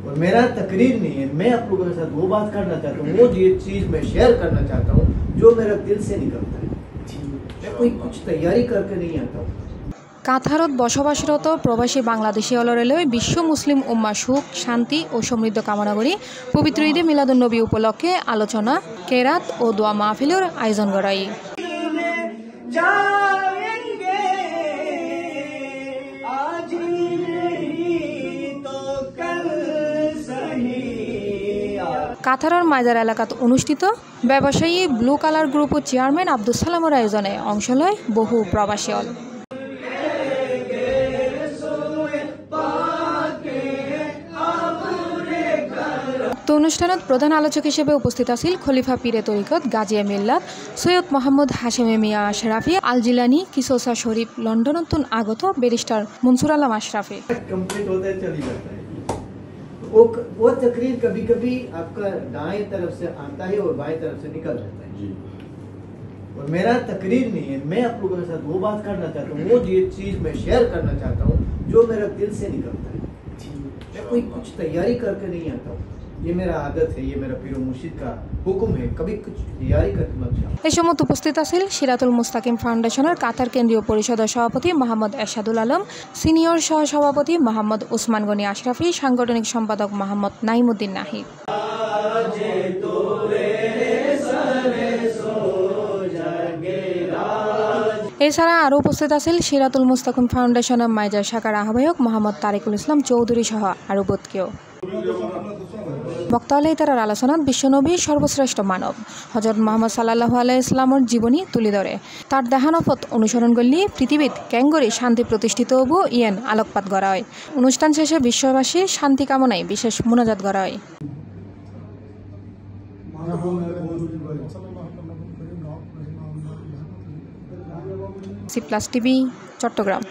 और मेरा तकरीर नहीं है, मैं आप लोगों के साथ वो बात करना चाहता हूँ, वो ये चीज़ मैं शेयर करना चाहता हूँ जो मेरा दिल से निकलता है। मैं कोई कुछ तैयारी करके नहीं आता हूँ। কাতারত বসবাসরত প্রবাসী বাংলাদেশীসকললৈ বিশ্ব মুসলিম উম্মা সুখ শান্তি ও সমৃদ্ধ কামনা করি পবিত্র ঈদে মিলাদুন্নবী উপলক্ষে আলোচনা কেরাত ও দোয়া মাহফিলের আয়োজন করাই। কাতারের মাজার এলাকাত অনুষ্ঠিত ব্যবসায়ী ব্লু কালার গ্রুপের চেয়ারম্যান আব্দুল সালামের আয়োজনে অংশ লয় বহু প্রবাসী। অনুষ্ঠানত প্রধান আলোচক হিসেবে উপস্থিত আছিল খলিফা পীরে তরিকত গাজী মিল্লাত সৈয়দ মোহাম্মদ হাশেমে মিয়া আশরাফি আল জিলানি কিসোসা শরীফ লন্ডনতুন আগত ব্যারিস্টার মনসুর আলম আশরাফি। वो तकरीर कभी कभी आपका दाएं तरफ से आता है और बाएं तरफ से निकल जाता है जी। और मेरा तकरीर नहीं है, मैं आप लोगों के साथ वो बात करना चाहता हूँ, वो ये चीज़ मैं शेयर करना चाहता हूँ जो मेरा दिल से निकलता है। मैं कोई कुछ तैयारी करके नहीं आता हूँ, ये मेरा आदत है, ये मेरा पीर मुर्शिद का हुक्म है, कभी कुछ तैयारी करके मत जाओ। এই সময় উপস্থিত আছিল সিরাতুল মুস্তাকিম ফাউন্ডেশনের কাতার কেন্দ্রীয় পরিষদের সভাপতি মোহাম্মদ এরশাদুল আলম, সিনিয়র সহসভাপতি মোহাম্মদ ওসমান গনি আশরাফি, সাংগঠনিক সম্পাদক মোহাম্মদ নাইমুদ্দিন নাহিদ। এছাড়া আরও উপস্থিত আছিল সিরাতুল মুস্তাকিম ফাউন্ডেশনের মাইজার শাখার আহ্বায়ক মোহাম্মদ তারিকুল ইসলাম চৌধুরী সহ আরও বোধকেও। বক্তা তারার আলোচনাত বিশ্বনবী সর্বশ্রেষ্ঠ মানব হজরত মোহাম্মদ সাল্লাল্লাহু আলাইহি ইসলামৰ জীবনী তুলি ধরে তার দেহানপথ অনুসরণ করলে পৃথিবীত কেঙ্গরি শান্তি প্রতিষ্ঠিত হব ইয়েন আলোকপাত করা হয়। অনুষ্ঠান শেষে বিশ্ববাসীর শান্তি কামনায় বিশেষ মোনাজাত করা হয়। C plus TV, Chittagong.